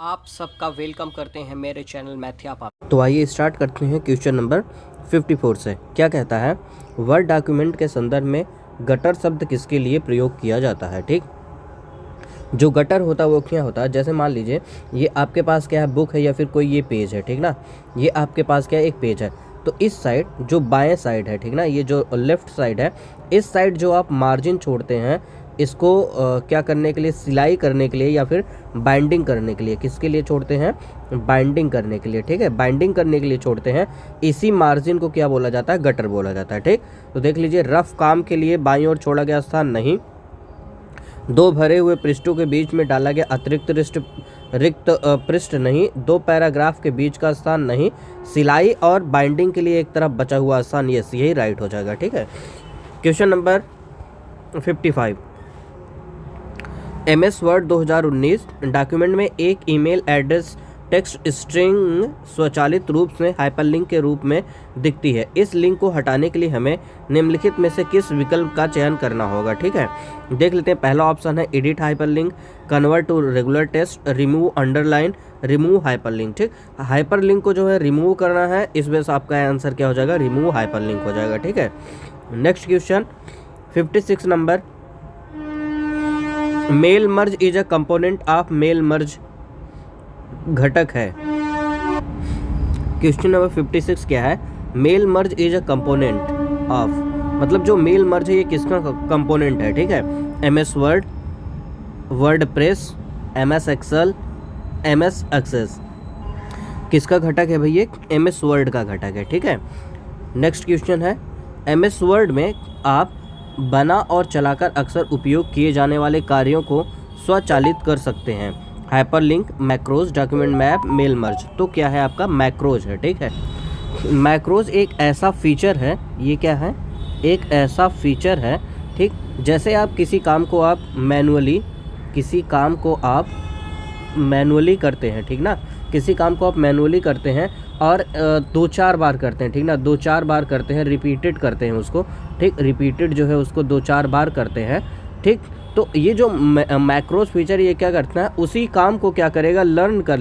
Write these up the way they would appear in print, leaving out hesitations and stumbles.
आप सबका वेलकम करते हैं मेरे चैनल मैथियापा। तो आइए स्टार्ट करते हैं क्वेश्चन नंबर 54 से। क्या कहता है, वर्ड डॉक्यूमेंट के संदर्भ में गटर शब्द किसके लिए प्रयोग किया जाता है। ठीक, जो गटर होता है वो क्या होता है, जैसे मान लीजिए ये आपके पास क्या है, बुक है या फिर कोई ये पेज है, ठीक ना। ये आपके पास क्या है, एक पेज है। तो इस साइड जो बाएं साइड है, ठीक ना, ये जो लेफ्ट साइड है, इस साइड जो आप मार्जिन छोड़ते हैं इसको क्या करने के लिए, सिलाई करने के लिए या फिर बाइंडिंग करने के लिए, किसके लिए छोड़ते हैं, बाइंडिंग करने के लिए। ठीक है, बाइंडिंग करने के लिए छोड़ते हैं। इसी मार्जिन को क्या बोला जाता है, गटर बोला जाता है। ठीक, तो देख लीजिए, रफ काम के लिए बाईं ओर छोड़ा गया स्थान नहीं, दो भरे हुए पृष्ठों के बीच में डाला गया अतिरिक्त रिक्त पृष्ठ नहीं, दो पैराग्राफ के बीच का स्थान नहीं, सिलाई और बाइंडिंग के लिए एक तरफ बचा हुआ स्थान, यही राइट हो जाएगा। ठीक है, question number 55। MS word 2019 document में एक ईमेल एड्रेस टेक्स्ट स्ट्रिंग स्वचालित रूप से हाइपरलिंक के रूप में दिखती है। इस लिंक को हटाने के लिए हमें निम्नलिखित में से किस विकल्प का चयन करना होगा। ठीक है, देख लेते हैं। पहला ऑप्शन है edit hyperlink, convert to regular text, remove underline, remove hyperlink. ठीक, हाइपरलिंक को जो है रिमूव करना है, इस वजह से आपका आंसर क्या हो जाएगा, रिमूव हाइपरलिंक हो जाएगा। ठीक है, नेक्स्ट क्वेश्चन 56 नंबर। Mail merge is a component of, mail merge घटक है। क्वेश्चन नंबर 56 क्या है, mail merge is a component of, मतलब जो मेल मर्ज है ये किसका कंपोनेंट है। ठीक है, MS word, word press, MS excel, MS access, किसका घटक है भाई, ये MS वर्ड का घटक है। ठीक है, नेक्स्ट क्वेश्चन है, MS वर्ड में आप बना और चलाकर अक्सर उपयोग किए जाने वाले कार्यों को स्वचालित कर सकते हैं। Hyperlink, macros, document map, mail merge. तो क्या है आपका, मैक्रोज है। ठीक है, मैक्रोज एक ऐसा फीचर है, ये क्या है, एक ऐसा फीचर है। ठीक, जैसे आप किसी काम को आप मैनुअली करते हैं, ठीक ना, किसी काम को आप मैनुअली करते हैं और 2-4 बार करते हैं, ठीक ना, 2-4 बार करते हैं, रिपीटेड करते हैं उसको। ठीक, रिपीटेड जो है उसको 2-4 बार करते हैं। ठीक, तो ये जो मैक्रोज फीचर ये क्या करता है, उसी काम को क्या करेगा, लर्न कर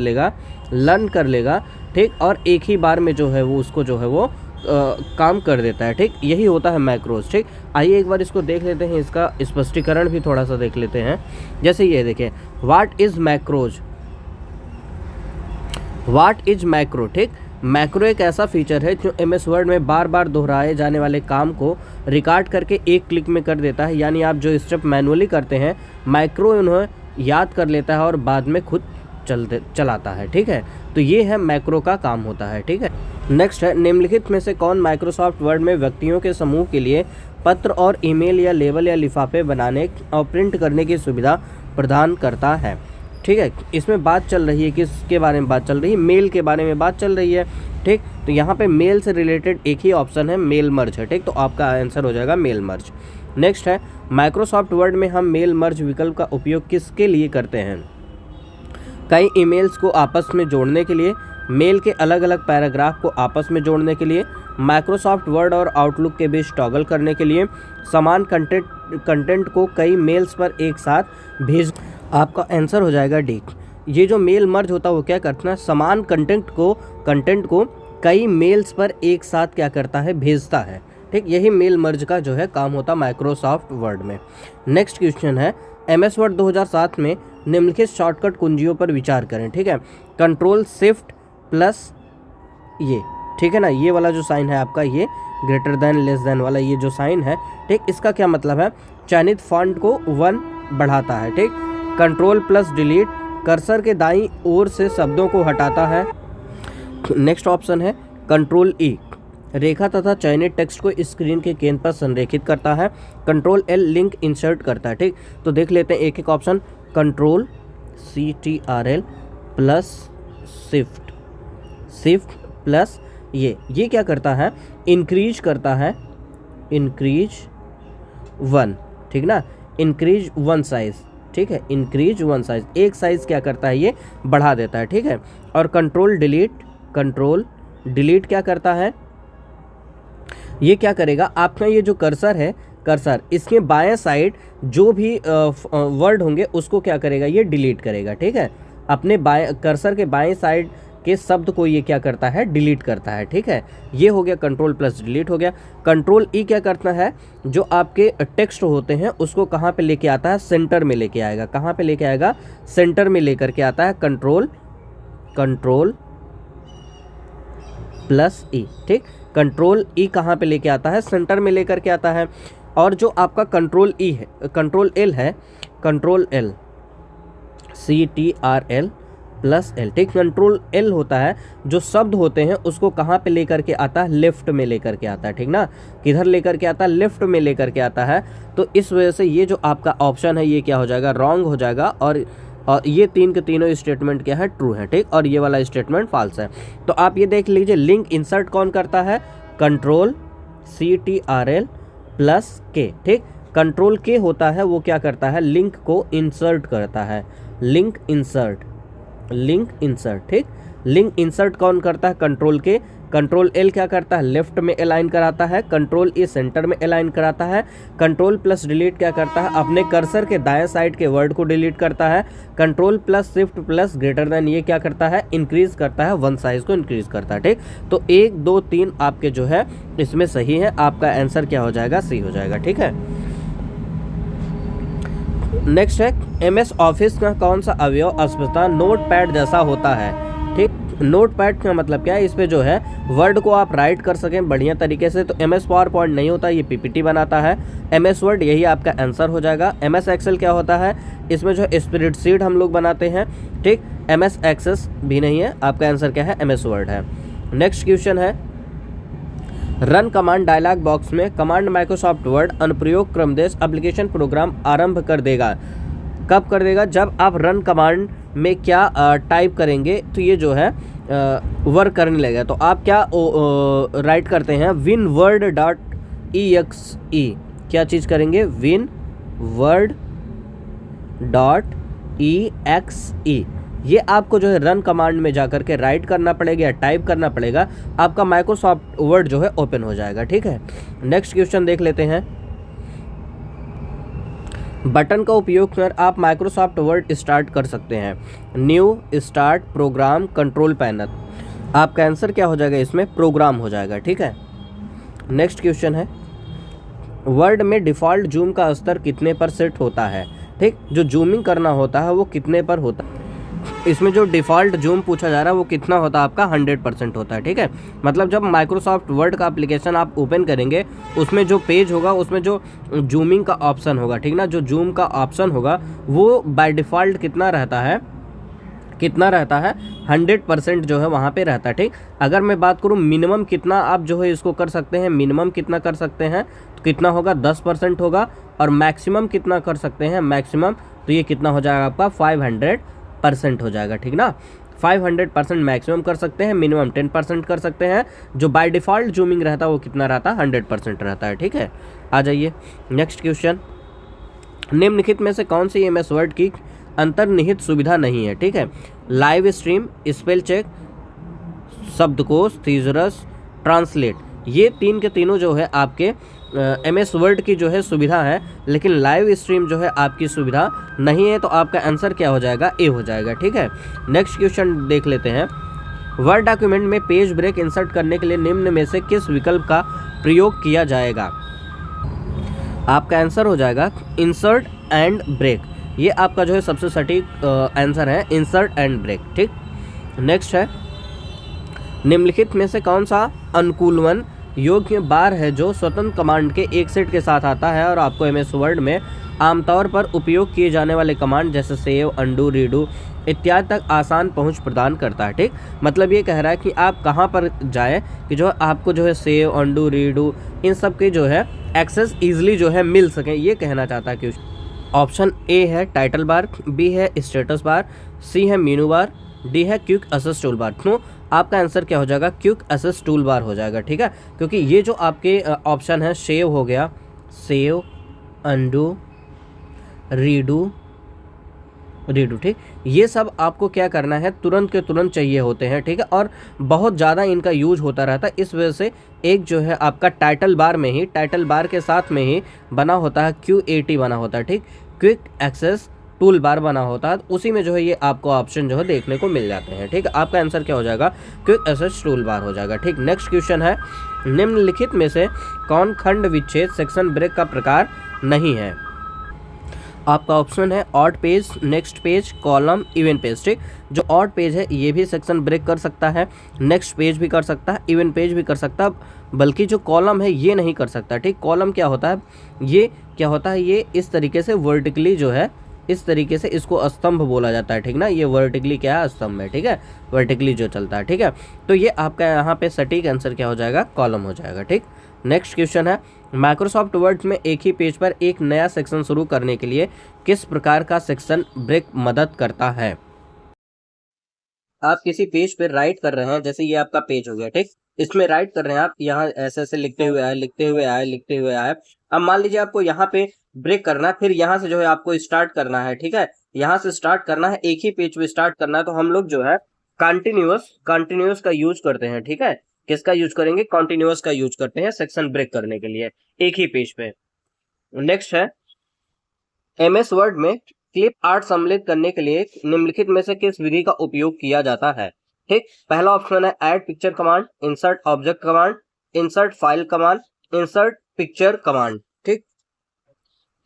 लेगा। ठीक, और एक ही बार में जो है वो उसको जो है वो काम कर देता है। ठीक, यही होता है मैक्रोज। ठीक, आइए एक बार इसको देख लेते हैं, इसका स्पष्टीकरण भी थोड़ा सा देख लेते हैं। जैसे ये देखें, व्हाट इज मैक्रो। ठीक, मैक्रो एक ऐसा फीचर है जो MS वर्ड में बार बार दोहराए जाने वाले काम को रिकॉर्ड करके एक क्लिक में कर देता है। यानी आप जो स्टेप मैनुअली करते हैं, मैक्रो उन्हें याद कर लेता है और बाद में खुद चलाता है। ठीक है, तो ये है मैक्रो का काम होता है। ठीक है, नेक्स्ट है, निम्नलिखित में से कौन माइक्रोसॉफ्ट वर्ड में व्यक्तियों के समूह के लिए पत्र और ईमेल या लेबल या लिफाफे बनाने और प्रिंट करने की सुविधा प्रदान करता है। ठीक है, इसमें बात चल रही है, किसके बारे में बात चल रही है, मेल के बारे में बात चल रही है। ठीक, तो यहाँ पे मेल से रिलेटेड एक ही ऑप्शन है, मेल मर्ज है। ठीक, तो आपका आंसर हो जाएगा मेल मर्ज। नेक्स्ट है, माइक्रोसॉफ्ट वर्ड में हम मेल मर्ज विकल्प का उपयोग किसके लिए करते हैं। कई ईमेल्स को आपस में जोड़ने के लिए, मेल के अलग अलग पैराग्राफ को आपस में जोड़ने के लिए, माइक्रोसॉफ्ट वर्ड और आउटलुक के बीच टॉगल करने के लिए, समान कंटेंट को कई मेल्स पर एक साथ भेज। आपका आंसर हो जाएगा डी। ये जो मेल मर्ज होता है वो क्या करता है, समान कंटेंट को कई मेल्स पर एक साथ क्या करता है, भेजता है। ठीक, यही मेल मर्ज का जो है काम होता है माइक्रोसॉफ्ट वर्ड में। नेक्स्ट क्वेश्चन है, MS वर्ड 2007 में निम्नलिखित शॉर्टकट कुंजियों पर विचार करें। ठीक है, कंट्रोल शिफ्ट प्लस ये, ठीक है ना, ये वाला जो साइन है आपका, ये ग्रेटर देन लेस देन वाला ये जो साइन है, ठीक, इसका क्या मतलब है, चयनित फॉन्ट को 1 बढ़ाता है। ठीक, कंट्रोल प्लस डिलीट कर्सर के दाईं ओर से शब्दों को हटाता है। नेक्स्ट ऑप्शन है कंट्रोल E, रेखा तथा चयनित टेक्स्ट को स्क्रीन के केंद्र पर संरेखित करता है। कंट्रोल L लिंक इंसर्ट करता है। ठीक, तो देख लेते हैं एक एक option, control CTRL plus shift plus ये क्या करता है, इंक्रीज करता है, इंक्रीज 1, ठीक ना, इंक्रीज 1 साइज। ठीक है, इंक्रीज 1 साइज, एक साइज क्या करता है, ये बढ़ा देता है। ठीक है, और कंट्रोल डिलीट क्या करता है, ये क्या करेगा, आपका ये जो कर्सर है, इसके बाएं साइड जो भी वर्ड होंगे उसको क्या करेगा, ये डिलीट करेगा। ठीक है, अपने बाएं कर्सर के बाएं साइड के शब्द को ये क्या करता है, डिलीट करता है। ठीक है, ये हो गया कंट्रोल प्लस डिलीट हो गया। कंट्रोल ई क्या करता है, जो आपके टेक्स्ट होते हैं उसको कहाँ पे लेके आता है, सेंटर में लेके आएगा। कहाँ पे लेके आएगा, सेंटर में लेकर के आता है। कंट्रोल प्लस ई। ठीक, कंट्रोल ई कहाँ पे लेके आता है, सेंटर में लेकर के आता है। और जो आपका कंट्रोल ई है, कंट्रोल एल है, control L, CTRL plus L. ठीक, कंट्रोल एल होता है जो शब्द होते हैं उसको कहाँ पे लेकर के आता है, लेफ्ट में लेकर के आता है। ठीक ना, किधर लेकर के आता है, लेफ्ट में लेकर के आता है। तो इस वजह से ये जो आपका ऑप्शन है ये क्या हो जाएगा, रॉन्ग हो जाएगा। और ये तीन के तीनों स्टेटमेंट क्या है, ट्रू है। ठीक, और ये वाला स्टेटमेंट फॉल्स है। तो आप ये देख लीजिए, लिंक इंसर्ट कौन करता है, कंट्रोल CTRL प्लस के। ठीक, कंट्रोल के होता है वो क्या करता है, लिंक को इंसर्ट करता है। Link insert. ठीक, लिंक इंसर्ट कौन करता है, कंट्रोल के। कंट्रोल एल क्या करता है, लेफ्ट में अलाइन कराता है। कंट्रोल ई सेंटर में अलाइन कराता है। कंट्रोल प्लस डिलीट क्या करता है, अपने कर्सर के दाएं साइड के वर्ड को डिलीट करता है। Control plus shift plus greater than ये क्या करता है, इंक्रीज करता है, वन साइज को इंक्रीज करता है। ठीक, तो 1 2 3 आपके जो है इसमें सही है। आपका आंसर क्या हो जाएगा, सी हो जाएगा। ठीक है, नेक्स्ट है, MS ऑफिस का कौन सा अवयव अस्पष्टता नोट पैड जैसा होता है। ठीक, नोट पैड का मतलब क्या है, इस पे जो है वर्ड को आप राइट कर सकें बढ़िया तरीके से। तो MS पावर पॉइंट नहीं होता, ये PPT बनाता है। MS वर्ड यही आपका आंसर हो जाएगा। MS एक्सेल क्या होता है, इसमें जो स्प्रेडशीट हम लोग बनाते हैं। ठीक, MS एक्सेस भी नहीं है, आपका आंसर क्या है, MS वर्ड है। नेक्स्ट क्वेश्चन है, रन कमांड डायलॉग बॉक्स में कमांड माइक्रोसॉफ्ट वर्ड अनुप्रयोग क्रमदेश एप्लीकेशन प्रोग्राम आरंभ कर देगा। कब कर देगा, जब आप रन कमांड में क्या टाइप करेंगे तो ये जो है वर्क करने लगेगा। तो आप क्या राइट करते हैं, winword.exe। क्या चीज़ करेंगे, winword.exe। ये आपको जो है रन कमांड में जाकर के राइट करना पड़ेगा या टाइप करना पड़ेगा। आपका माइक्रोसॉफ्ट वर्ड जो है ओपन हो जाएगा। ठीक है, नेक्स्ट क्वेश्चन देख लेते हैं। बटन का उपयोग कर आप माइक्रोसॉफ्ट वर्ड स्टार्ट कर सकते हैं। New, start, program, control panel. आपका आंसर क्या हो जाएगा, इसमें प्रोग्राम हो जाएगा। ठीक है, नेक्स्ट क्वेश्चन है, वर्ड में डिफ़ॉल्ट जूम का स्तर कितने पर सेट होता है। ठीक, जो जूमिंग करना होता है वो कितने पर होता है। इसमें जो डिफ़ॉल्ट जूम पूछा जा रहा है वो कितना होता है, आपका 100% होता है। ठीक है, मतलब जब माइक्रोसॉफ्ट वर्ड का एप्लीकेशन आप ओपन करेंगे उसमें जो पेज होगा उसमें जो जूमिंग का ऑप्शन होगा, ठीक ना, जो जूम का ऑप्शन होगा वो बाय डिफ़ॉल्ट कितना रहता है, 100% जो है वहाँ पे रहता है। ठीक, अगर मैं बात करूँ मिनिमम कितना आप जो है इसको कर सकते हैं, मिनिमम कितना कर सकते हैं तो कितना होगा, 10% होगा। और मैक्सिमम कितना कर सकते हैं, मैक्सिमम तो ये कितना हो जाएगा आपका 500% हो जाएगा। ठीक ना, 500% मैक्सिमम कर सकते हैं, मिनिमम 10% कर सकते हैं। जो बाय डिफ़ॉल्ट जूमिंग रहता है वो कितना रहता है, 100% रहता है। ठीक है, आ जाइए नेक्स्ट क्वेश्चन। निम्नलिखित में से कौन सी MS वर्ड की अंतर्निहित सुविधा नहीं है। ठीक है, लाइव स्ट्रीम, स्पेल चेक, शब्दकोश, थीजरस, ट्रांसलेट। ये तीन के तीनों जो है आपके MS वर्ड की जो है सुविधा है, लेकिन लाइव स्ट्रीम जो है आपकी सुविधा नहीं है। तो आपका आंसर क्या हो जाएगा, ए हो जाएगा। ठीक है, नेक्स्ट क्वेश्चन देख लेते हैं। वर्ड डॉक्यूमेंट में पेज ब्रेक इंसर्ट करने के लिए निम्न में से किस विकल्प का प्रयोग किया जाएगा। आपका आंसर हो जाएगा इंसर्ट एंड ब्रेक। ये आपका जो है सबसे सटीक आंसर है, इंसर्ट एंड ब्रेक। ठीक, नेक्स्ट है, निम्नलिखित में से कौन सा अनुकूलन योग्य बार है जो स्वतंत्र कमांड के एक सेट के साथ आता है और आपको MS वर्ड में आमतौर पर उपयोग किए जाने वाले कमांड जैसे सेव, अंडू, रीडू इत्यादि तक आसान पहुंच प्रदान करता है। ठीक, मतलब ये कह रहा है कि आप कहां पर जाएं कि जो आपको जो है सेव, अंडू, रीडू इन सब के जो है एक्सेस ईजिली जो है मिल सके, ये कहना चाहता है। कि ऑप्शन ए है टाइटल बार, बी है स्टेटस बार, सी है मेनू बार, डी है क्विक एक्सेस टूल बार। तो आपका आंसर क्या हो जाएगा, क्विक एक्सेस टूल बार हो जाएगा। ठीक है, क्योंकि ये जो आपके ऑप्शन है, सेव हो गया, सेव, अंडू, रीडू, ठीक, ये सब आपको क्या करना है, तुरंत के तुरंत चाहिए होते हैं। ठीक है, और बहुत ज़्यादा इनका यूज होता रहता है। इस वजह से एक जो है आपका टाइटल बार में ही, टाइटल बार के साथ में ही बना होता है QAT बना होता है। ठीक, क्विक एक्सेस टूल बार बना होता है, तो उसी में जो है ये आपको ऑप्शन जो है देखने को मिल जाते हैं। ठीक, आपका आंसर क्या हो जाएगा, क्विक एक्सेस टूल बार हो जाएगा। ठीक, नेक्स्ट क्वेश्चन है, निम्नलिखित में से कौन खंड विच्छेद सेक्शन ब्रेक का प्रकार नहीं है। आपका ऑप्शन है odd page, next page, column, even page. ठीक, जो ऑड पेज है ये भी सेक्शन ब्रेक कर सकता है, नेक्स्ट पेज भी कर सकता है, इवन पेज भी कर सकता है, बल्कि जो कॉलम है ये नहीं कर सकता। ठीक, कॉलम क्या होता है, ये क्या होता है, ये इस तरीके से वर्टिकली जो है, इस तरीके से इसको स्तंभ बोला जाता है। ठीक ना, ये वर्टिकली क्या है, स्तंभ है। ठीक है, वर्टिकली जो चलता है। ठीक है, तो ये आपका यहाँ पे सटीक आंसर क्या हो जाएगा, कॉलम हो जाएगा। ठीक, नेक्स्ट क्वेश्चन है, माइक्रोसॉफ्ट वर्ड में एक ही पेज पर एक नया सेक्शन शुरू करने के लिए किस प्रकार का सेक्शन ब्रेक मदद करता है। आप किसी पेज पे राइट कर रहे हैं, जैसे ये आपका पेज हो गया। ठीक, इसमें राइट कर रहे हैं आप, यहाँ ऐसे ऐसे लिखते हुए आए, लिखते हुए आए, लिखते हुए आए। अब मान लीजिए आपको यहाँ पे ब्रेक करना है, फिर यहाँ से जो है आपको स्टार्ट करना है। ठीक है, यहाँ से स्टार्ट करना है, एक ही पेज पे स्टार्ट करना है, तो हम लोग जो है कंटिन्यूअस का यूज करते हैं। ठीक है, किसका यूज करेंगे, कंटिन्यूअस का यूज करते हैं सेक्शन ब्रेक करने के लिए एक ही पेज पे। नेक्स्ट है, एमएस वर्ड में क्लिप आर्ट सम्मिलित करने के लिए निम्नलिखित में से किस विधि का उपयोग किया जाता है। ठीक, पहला ऑप्शन है add picture command, insert object command, insert file command, insert picture command. ठीक,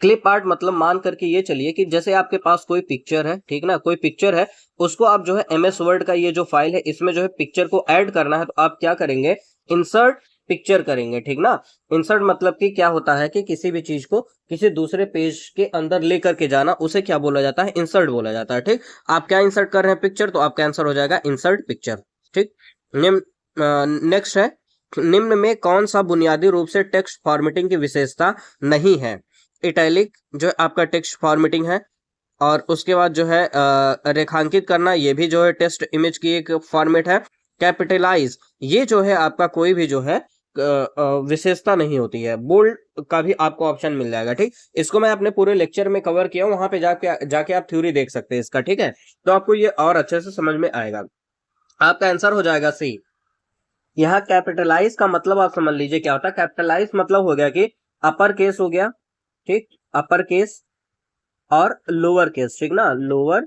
क्लिप आर्ट मतलब मान करके ये चलिए कि जैसे आपके पास कोई पिक्चर है, ठीक ना, कोई पिक्चर है, उसको आप जो है एमएस वर्ड का ये जो फाइल है इसमें जो है पिक्चर को ऐड करना है, तो आप क्या करेंगे, इंसर्ट पिक्चर करेंगे। ठीक ना, इंसर्ट मतलब कि क्या होता है कि किसी भी चीज को किसी दूसरे पेज के अंदर लेकर के जाना, उसे क्या बोला जाता है, इंसर्ट बोला जाता है। ठीक, आप क्या इंसर्ट कर रहे हैं, पिक्चर, तो आपका आंसर हो जाएगा इंसर्ट पिक्चर। ठीक, नेक्स्ट है, निम्न में कौन सा बुनियादी रूप से टेक्स्ट फॉर्मेटिंग की विशेषता नहीं है। इटैलिक जो आपका टेक्स्ट फॉर्मेटिंग है, और उसके बाद जो है रेखांकित करना, ये भी जो है टेक्स्ट इमेज की एक फॉर्मेट है। कैपिटलाइज, ये जो है आपका कोई भी जो है विशेषता नहीं होती है। बोल्ड का भी आपको ऑप्शन मिल जाएगा। ठीक, इसको मैं अपने पूरे लेक्चर में कवर किया हूं, वहां पे जाके आप थ्योरी देख सकते हैं इसका। ठीक है, तो आपको ये और अच्छे से समझ में आएगा। आपका आंसर हो जाएगा सी। यहाँ कैपिटलाइज का मतलब आप समझ लीजिए क्या होता है। कैपिटलाइज मतलब हो गया कि अपर केस हो गया, ठीक, अपर केस और लोअर केस। ठीक ना, लोअर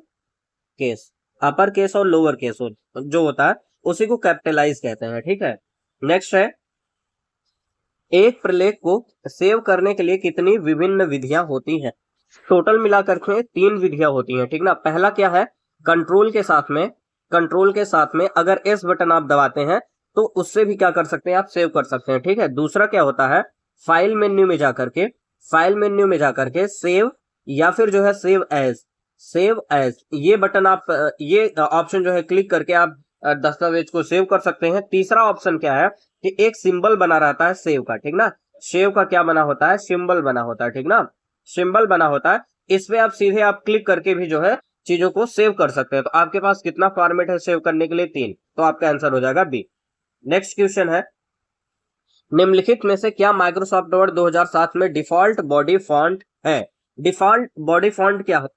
केस, अपर केस और लोअर केस जो होता है उसी को कैपिटलाइज कहते हैं। ठीक है, नेक्स्ट है, एक प्रलेख को सेव करने के लिए कितनी विभिन्न विधियां होती हैं। टोटल मिलाकर के 3 विधियां होती हैं। ठीक ना, पहला क्या है, कंट्रोल के साथ में अगर एस बटन आप दबाते हैं तो उससे भी क्या कर सकते हैं, आप सेव कर सकते हैं। ठीक है, दूसरा क्या होता है, फाइल मेन्यू में जाकर के सेव, या फिर जो है सेव एज, ये बटन आप, ये ऑप्शन जो है क्लिक करके आप दस्तावेज को सेव कर सकते हैं। तीसरा ऑप्शन क्या है कि एक सिंबल बना रहता है सेव का। ठीक ना, सेव का क्या बना होता है, सिंबल बना होता है। ठीक ना, सिंबल बना होता है, इस पे आप सीधे आप क्लिक करके भी जो है चीजों को सेव कर सकते हैं। तो आपके पास कितना फॉर्मेट है सेव करने के लिए, 3, तो आपका आंसर हो जाएगा बी। नेक्स्ट क्वेश्चन है, निम्नलिखित में से क्या माइक्रोसॉफ्ट वर्ड 2007 में डिफॉल्ट बॉडी फॉन्ट है। डिफॉल्ट बॉडी फॉन्ट क्या है,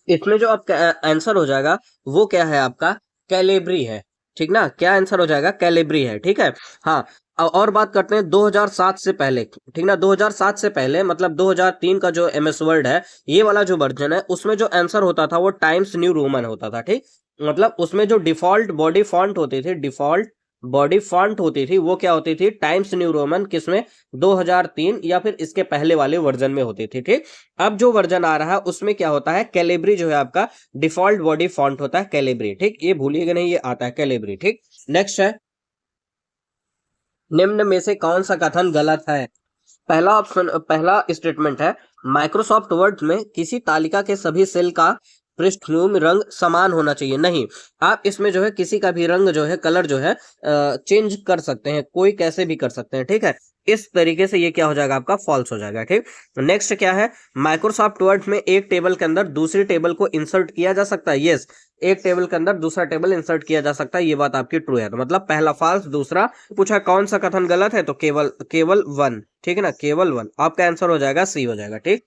इसमें जो आपका आंसर हो जाएगा वो क्या है, आपका कैलिब्री है। ठीक ना, क्या आंसर हो जाएगा, कैलिब्री है। ठीक है, हाँ, और बात करते हैं 2007 से पहले। ठीक ना, 2007 से पहले मतलब 2003 का जो एमएस वर्ड है, ये वाला जो वर्जन है, उसमें जो आंसर होता था वो टाइम्स न्यू रोमन होता था। ठीक, मतलब उसमें जो डिफॉल्ट बॉडी फॉन्ट होती थी, वो क्या होती थी, टाइम्स न्यू रोमन। किसमें, 2003 या फिर इसके पहले वाले वर्जन में होती थी। ठीक, अब जो वर्जन आ रहा है उसमें क्या होता है, कैलिब्री जो है आपका डिफॉल्ट बॉडी फॉन्ट होता है, कैलिब्री। ठीक, ये भूलिएगा नहीं, ये आता है कैलिब्री। ठीक, नेक्स्ट है, निम्न में से कौन सा कथन गलत है। पहला स्टेटमेंट है, माइक्रोसॉफ्ट वर्ड में किसी तालिका के सभी सेल का पृष्ठभूमि रंग समान होना चाहिए। नहीं, आप इसमें जो है किसी का भी रंग जो है, कलर जो है चेंज कर सकते हैं, कोई कैसे भी कर सकते हैं। ठीक है, इस तरीके से ये क्या हो जाएगा, आपका फॉल्स हो जाएगा। ठीक, नेक्स्ट क्या है, माइक्रोसॉफ्ट वर्ड में एक टेबल के अंदर दूसरी टेबल को इंसर्ट किया जा सकता है। यस, एक टेबल के अंदर दूसरा टेबल इंसर्ट किया जा सकता है, ये बात आपकी ट्रू है। तो मतलब पहला फॉल्स, दूसरा पूछा कौन सा कथन गलत है, तो केवल 1। ठीक है ना, केवल 1, आपका आंसर हो जाएगा सी हो जाएगा। ठीक,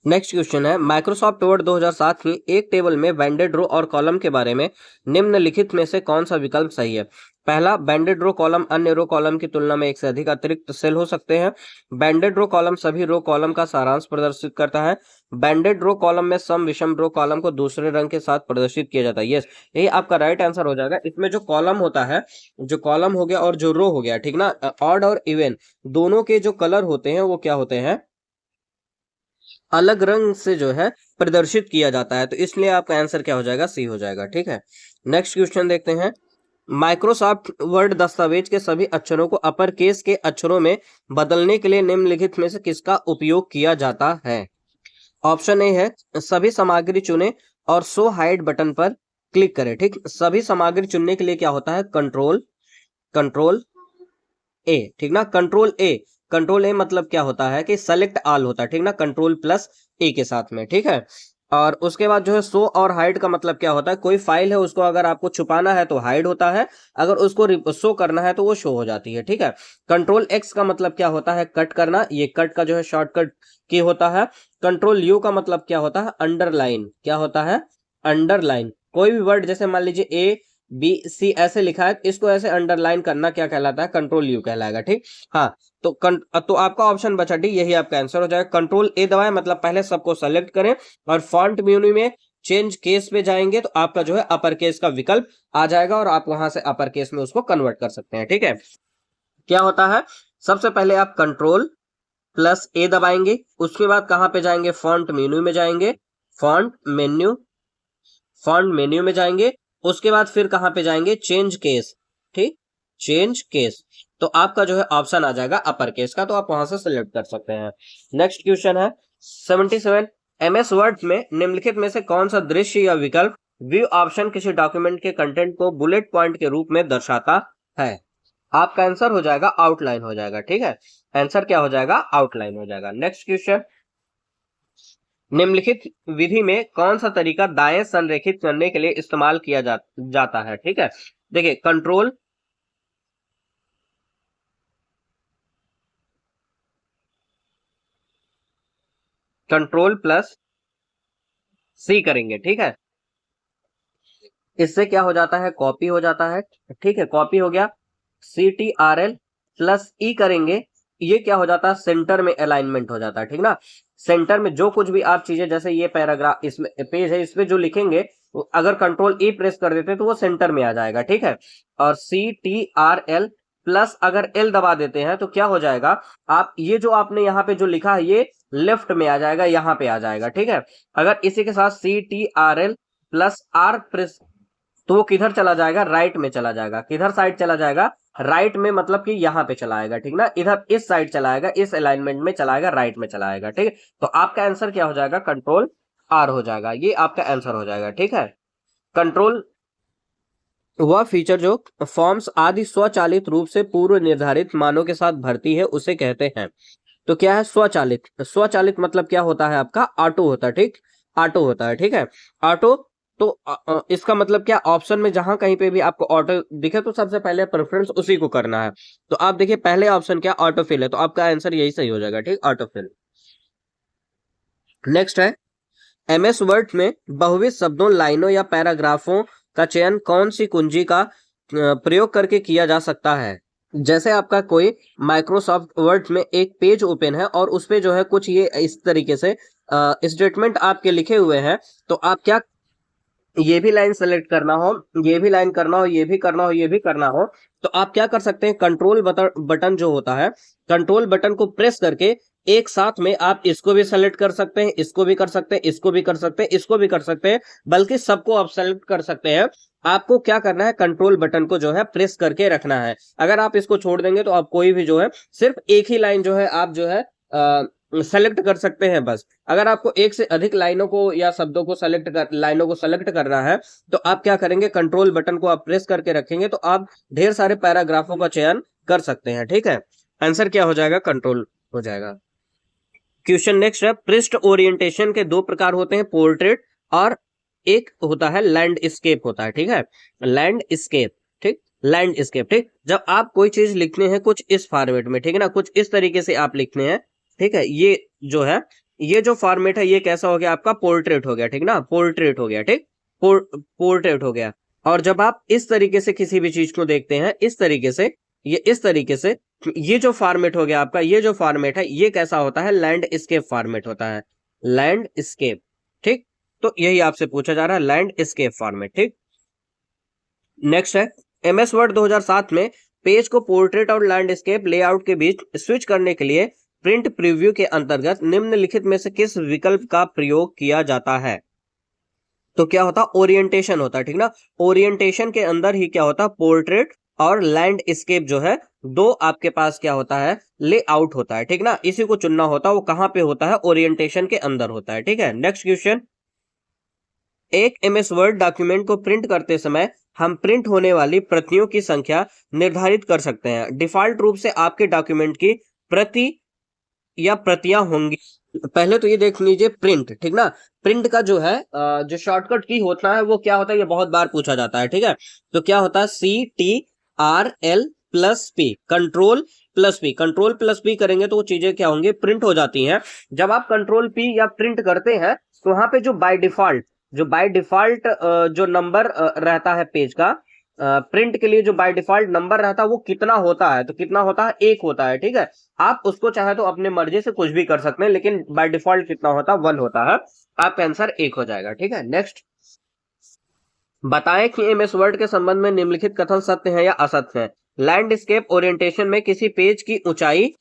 नेक्स्ट क्वेश्चन है, माइक्रोसॉफ्ट वर्ड 2007 की एक टेबल में बैंडेड रो और कॉलम के बारे में निम्नलिखित में से कौन सा विकल्प सही है। पहला, बैंडेड रो कॉलम अन्य रो कॉलम की तुलना में एक से अधिक अतिरिक्त सेल हो सकते हैं। बैंडेड रो कॉलम सभी रो कॉलम का सारांश प्रदर्शित करता है। बैंडेड रो कॉलम में सम विषम रो कॉलम को दूसरे रंग के साथ प्रदर्शित किया जाता है। यस, यही आपका राइट आंसर हो जाएगा। इसमें जो कॉलम होता है, जो कॉलम हो गया और जो रो हो गया, ठीक ना, ऑड और इवन दोनों के जो कलर होते हैं वो क्या होते हैं, अलग रंग से जो है प्रदर्शित किया जाता है। तो इसलिए आपका आंसर क्या हो जाएगा, सी हो जाएगा। ठीक है, नेक्स्ट क्वेश्चन देखते हैं। माइक्रोसॉफ्ट वर्ड दस्तावेज के सभी अक्षरों को अपर केस के अक्षरों में बदलने के लिए निम्नलिखित में से किसका उपयोग किया जाता है? ऑप्शन ए है सभी सामग्री चुनें और शो हाइड बटन पर क्लिक करें। ठीक, सभी सामग्री चुनने के लिए क्या होता है, कंट्रोल ए। ठीक ना, कंट्रोल ए मतलब क्या होता है कि सेलेक्ट ऑल होता है। ठीक ना, कंट्रोल प्लस ए के साथ में। ठीक है, और उसके बाद जो है शो और हाइड का मतलब क्या होता है, कोई फाइल है उसको अगर आपको छुपाना है तो हाइड होता है, अगर उसको शो करना है तो वो शो हो जाती है। ठीक है, कंट्रोल एक्स का मतलब क्या होता है, कट करना, ये कट का जो है शॉर्टकट की होता है। कंट्रोल यू का मतलब क्या होता है, अंडरलाइन, क्या होता है, अंडरलाइन। कोई भी वर्ड जैसे मान लीजिए ए बी सी ऐसे लिखा है, इसको ऐसे अंडरलाइन करना क्या कहलाता है, कंट्रोल यू कहलाएगा। ठीक, हाँ, तो आपका ऑप्शन बचा डी, यही आपका आंसर हो जाएगा। कंट्रोल ए दबाएं मतलब पहले सबको सेलेक्ट करें और फॉन्ट मेन्यू में चेंज केस पे जाएंगे तो आपका जो है अपर केस का विकल्प आ जाएगा और आप वहां से अपर केस में उसको कन्वर्ट कर सकते हैं। ठीक है, क्या होता है, सबसे पहले आप कंट्रोल प्लस ए दबाएंगे, उसके बाद कहां पे जाएंगे, फॉन्ट मेन्यू में जाएंगे, फॉन्ट मेन्यू में जाएंगे, उसके बाद फिर कहां पे जाएंगे, चेंज केस। ठीक, चेंज केस, तो आपका जो है ऑप्शन आ जाएगा अपर केस का, तो आप वहां से सिलेक्ट कर सकते हैं। नेक्स्ट क्वेश्चन है 77, एमएस वर्ड में निम्नलिखित में से कौन सा दृश्य या विकल्प व्यू ऑप्शन किसी डॉक्यूमेंट के कंटेंट को बुलेट पॉइंट के रूप में दर्शाता है? आपका आंसर हो जाएगा आउटलाइन हो जाएगा। ठीक है, आंसर क्या हो जाएगा, आउटलाइन हो जाएगा। नेक्स्ट क्वेश्चन, निम्नलिखित विधि में कौन सा तरीका दाएं संरेखित करने के लिए इस्तेमाल किया जाता है? ठीक है, देखिए कंट्रोल प्लस सी करेंगे। ठीक है, इससे क्या हो जाता है, कॉपी हो जाता है। ठीक है, कॉपी हो गया। CTRL प्लस ई करेंगे, ये क्या हो जाता है, सेंटर में अलाइनमेंट हो जाता है। ठीक ना, सेंटर में जो कुछ भी आप चीजें, जैसे ये पैराग्राफ इसमें पेज है, इसमें जो लिखेंगे अगर कंट्रोल ई प्रेस कर देते तो वो सेंटर में आ जाएगा। ठीक है, और CTRL प्लस अगर एल दबा देते हैं तो क्या हो जाएगा, आप ये जो आपने यहाँ पे जो लिखा है ये लेफ्ट में आ जाएगा, यहाँ पे आ जाएगा। ठीक है, अगर इसी के साथ CTRL प्लस आर प्रेस तो वो किधर चला जाएगा, राइट में चला जाएगा। किधर साइड चला जाएगा, राइट में, मतलब कि यहाँ पे चला आएगा। ठीक ना, इधर इस साइड चला आएगा, इस अलाइनमेंट में चला आएगा, राइट में चला आएगा। ठीक है, तो आपका आंसर क्या हो जाएगा, कंट्रोल आर हो जाएगा, ये आपका आंसर हो जाएगा। ठीक है, कंट्रोल वह फीचर जो फॉर्म्स आदि स्वचालित रूप से पूर्व निर्धारित मानों के साथ भरती है उसे कहते हैं। तो क्या है, स्वचालित मतलब क्या होता है आपका, ऑटो होता है। ठीक, ऑटो होता है। ठीक है, ऑटो, तो इसका मतलब क्या, ऑप्शन में जहां कहीं पे भी आपको ऑटो दिखे तो सबसे पहले प्रेफरेंस उसी को करना है। तो आप देखिए पहले ऑप्शन क्या, ऑटो फिल है, तो आपका आंसर यही सही हो जाएगा। ठीक, ऑटो फिल। नेक्स्ट है, एमएस वर्ड में बहुविध शब्दों, लाइनों या पैराग्राफों का चयन कौन सी कुंजी का प्रयोग करके किया जा सकता है? जैसे आपका कोई माइक्रोसॉफ्ट वर्ड में एक पेज ओपन है और उस पे जो है कुछ ये इस तरीके से स्टेटमेंट आपके लिखे हुए हैं, तो आप क्या, ये भी लाइन सेलेक्ट करना हो, ये भी लाइन करना हो, ये भी करना हो, ये भी करना हो, तो आप क्या कर सकते हैं, कंट्रोल बटन जो होता है, कंट्रोल बटन को प्रेस करके एक साथ में आप इसको भी सेलेक्ट कर सकते हैं, इसको भी कर सकते हैं, इसको भी कर सकते हैं, इसको भी कर सकते हैं, बल्कि सबको आप सेलेक्ट कर सकते हैं। आपको क्या करना है, कंट्रोल बटन को जो है प्रेस करके रखना है। अगर आप इसको छोड़ देंगे तो आप कोई भी जो है सिर्फ एक ही लाइन जो है आप जो है सेलेक्ट कर सकते हैं बस। अगर आपको एक से अधिक लाइनों को या शब्दों को सेलेक्ट करना है तो आप क्या करेंगे, कंट्रोल बटन को आप प्रेस करके रखेंगे तो आप ढेर सारे पैराग्राफों का चयन कर सकते हैं। ठीक है, आंसर क्या हो जाएगा, कंट्रोल हो जाएगा। क्वेश्चन नेक्स्ट है, पृष्ठ ओरिएंटेशन के दो प्रकार होते हैं, पोर्ट्रेट और एक होता है लैंडस्केप होता है। ठीक है, लैंडस्केप। ठीक, लैंडस्केप। ठीक, जब आप कोई चीज लिखते हैं कुछ इस फॉर्मेट में, ठीक है ना, कुछ इस तरीके से आप लिखते हैं। ठीक है, ये जो है, ये जो फॉर्मेट है ये कैसा हो गया आपका, पोर्ट्रेट हो गया। ठीक ना, पोर्ट्रेट हो गया। ठीक, पोर्ट्रेट हो गया। और जब आप इस तरीके से किसी भी चीज को देखते हैं, इस तरीके से, ये इस तरीके से, ये जो फॉर्मेट हो गया आपका, ये जो फॉर्मेट है ये कैसा होता है, लैंडस्केप फॉर्मेट होता है, लैंडस्केप। ठीक, तो यही आपसे पूछा जा रहा है, लैंडस्केप फॉर्मेट। ठीक, नेक्स्ट है एमएस वर्ड 2007 में पेज को पोर्ट्रेट और लैंडस्केप लेआउट के बीच स्विच करने के लिए प्रिंट प्रीव्यू के अंतर्गत निम्नलिखित में से किस विकल्प का प्रयोग किया जाता है। तो क्या होता, ओरिएंटेशन होता है। ठीक ना, ओरिएंटेशन के अंदर ही क्या होता, पोर्ट्रेट और लैंडस्केप जो है दो आपके पास क्या होता है, लेआउट होता है। ठीक ना, इसी को चुनना होता है, वो कहां पे होता है, ओरिएंटेशन के अंदर होता है। ठीक है, नेक्स्ट क्वेश्चन, एक एमएस वर्ड डॉक्यूमेंट को प्रिंट करते समय हम प्रिंट होने वाली प्रतियों की संख्या निर्धारित कर सकते हैं। डिफॉल्ट रूप से आपके डॉक्यूमेंट की प्रति या प्रतियां होंगी। पहले तो ये देख लीजिए प्रिंट। ठीक ना, प्रिंट का जो है जो शॉर्टकट की होता है वो क्या होता है, ये बहुत बार पूछा जाता है। ठीक है, तो क्या होता है, CTRL+P, control plus P. Control plus P करेंगे तो वो चीजें क्या होंगी, प्रिंट हो जाती हैं। जब आप कंट्रोल पी या प्रिंट करते हैं तो वहां पे जो बाय डिफॉल्ट जो नंबर रहता है पेज का, प्रिंट के लिए जो बाय डिफॉल्ट नंबर रहता है वो कितना होता है, तो कितना होता है, 1 होता है। ठीक है, आप उसको चाहे तो अपने मर्जी से कुछ भी कर सकते हैं, लेकिन बाय डिफॉल्ट कितना होता है, 1 होता है। आपका आंसर 1 हो जाएगा। ठीक है, नेक्स्ट, बताएं कि एमएस वर्ड के संबंध में निम्नलिखित कथन सत्य है या असत्य है। लैंडस्केप ओरिएंटेशन में किसी पेज की ऊंचाई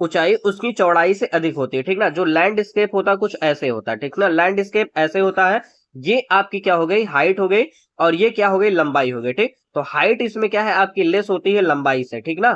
उसकी चौड़ाई से अधिक होती है। ठीक ना, जो लैंडस्केप होता है कुछ ऐसे होता है। ठीक ना, लैंडस्केप ऐसे होता है, ये आपकी क्या हो गई, हाइट हो गई, और ये क्या हो गई, लंबाई हो गई। ठीक, तो हाइट इसमें क्या है, आपकी लेस होती है लंबाई से। ठीक ना,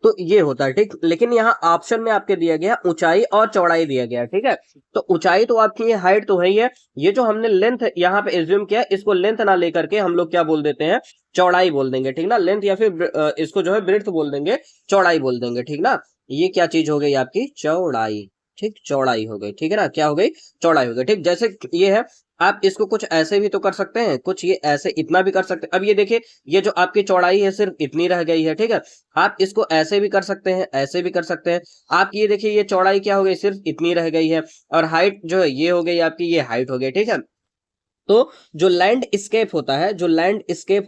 तो ये होता है। ठीक, लेकिन यहाँ ऑप्शन में आपके दिया गया ऊंचाई और चौड़ाई दिया गया। ठीक है, तो ऊंचाई तो आपकी ये, हाइट तो है ही है, ये जो हमने लेंथ यहाँ पे एज्यूम किया, इसको लेंथ ना लेकर के हम लोग क्या बोल देते हैं, चौड़ाई बोल देंगे। ठीक ना, लेंथ या फिर इसको जो है ब्रेड्थ बोल देंगे, चौड़ाई बोल देंगे। ठीक ना, ये क्या चीज हो गई आपकी, चौड़ाई। ठीक, चौड़ाई हो गई। ठीक है ना, क्या हो गई, चौड़ाई हो गई। ठीक, जैसे ये है, आप इसको कुछ ऐसे भी तो कर सकते हैं, कुछ ये ऐसे इतना भी कर सकते हैं। अब ये देखिए, ये जो आपकी चौड़ाई है सिर्फ इतनी रह गई है। ठीक है, आप इसको ऐसे भी कर सकते हैं, ऐसे भी कर सकते हैं। आप ये देखिए, ये चौड़ाई क्या हो गई, सिर्फ इतनी रह गई है, और हाइट जो है ये हो गई आपकी, ये हाइट हो गई। ठीक है, तो जो लैंडस्केप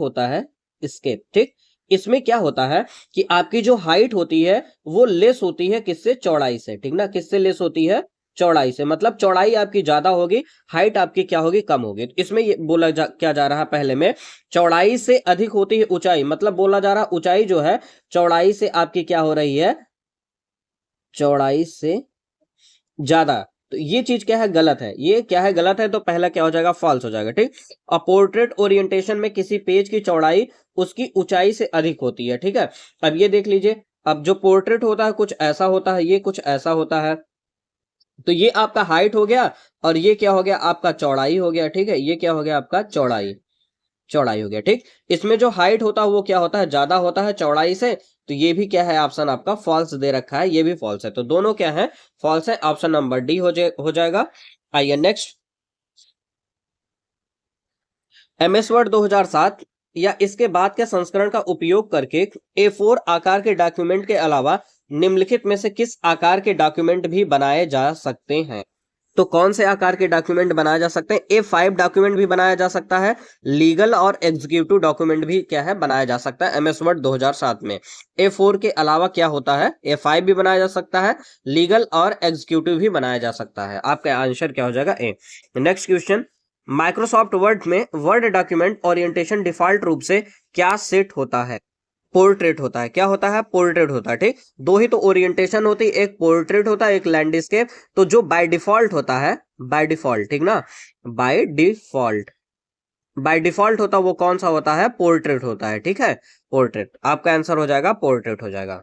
होता है, स्केप, ठीक, इसमें क्या होता है कि आपकी जो हाइट होती है वो लेस होती है किससे, चौड़ाई से। ठीक ना, किससे लेस होती है, चौड़ाई से, मतलब चौड़ाई आपकी ज्यादा होगी, हाइट आपकी क्या होगी, कम होगी। तो इसमें ये बोला क्या जा रहा है, पहले में चौड़ाई से अधिक होती है ऊंचाई, मतलब बोला जा रहा है ऊंचाई जो है चौड़ाई से आपकी क्या हो रही है, चौड़ाई से ज्यादा। तो ये चीज क्या है, गलत है, ये क्या है, गलत है, तो पहला क्या हो जाएगा, फॉल्स हो जाएगा। ठीक, और पोर्ट्रेट ओरिएंटेशन में किसी पेज की चौड़ाई उसकी ऊंचाई से अधिक होती है। ठीक है, अब ये देख लीजिए, अब जो पोर्ट्रेट होता है कुछ ऐसा होता है, ये कुछ ऐसा होता है, तो ये आपका हाइट हो गया, और ये क्या हो गया, आपका चौड़ाई हो गया। ठीक है, ये क्या हो गया, आपका चौड़ाई हो गया। ठीक, इसमें जो हाइट होता है वो क्या होता है, ज्यादा होता है चौड़ाई से, तो ये भी क्या है, ऑप्शन आपका फॉल्स दे रखा है, ये भी फॉल्स है, तो दोनों क्या है, फॉल्स है। ऑप्शन नंबर डी हो जाएगा। आइए नेक्स्ट, एमएस वर्ड 2007 या इसके बाद के संस्करण का उपयोग करके A4 आकार के डॉक्यूमेंट के अलावा निम्नलिखित में से किस आकार के डॉक्यूमेंट भी बनाए जा सकते हैं। तो कौन से आकार के डॉक्यूमेंट बनाए जा सकते हैं, A5 डॉक्यूमेंट भी बनाया जा सकता है, लीगल और एग्जीक्यूटिव डॉक्यूमेंट भी क्या है, बनाया जा सकता है। एमएस वर्ड 2007 में A4 के अलावा क्या होता है, A5 भी बनाया जा सकता है, लीगल और एग्जीक्यूटिव भी बनाया जा सकता है। आपका आंसर क्या हो जाएगा, ए। नेक्स्ट क्वेश्चन, माइक्रोसॉफ्ट वर्ड में वर्ड डॉक्यूमेंट ओरिएंटेशन डिफॉल्ट रूप से क्या सेट होता है, पोर्ट्रेट होता है। क्या होता है, पोर्ट्रेट होता है। ठीक, दो ही तो ओरिएंटेशन होती है, एक पोर्ट्रेट होता है, एक लैंडस्केप। तो जो बाय डिफॉल्ट होता है, बाय डिफॉल्ट, ठीक ना, बाय डिफॉल्ट होता है वो कौन सा होता है, पोर्ट्रेट होता है। ठीक है, पोर्ट्रेट, आपका आंसर हो जाएगा पोर्ट्रेट हो जाएगा।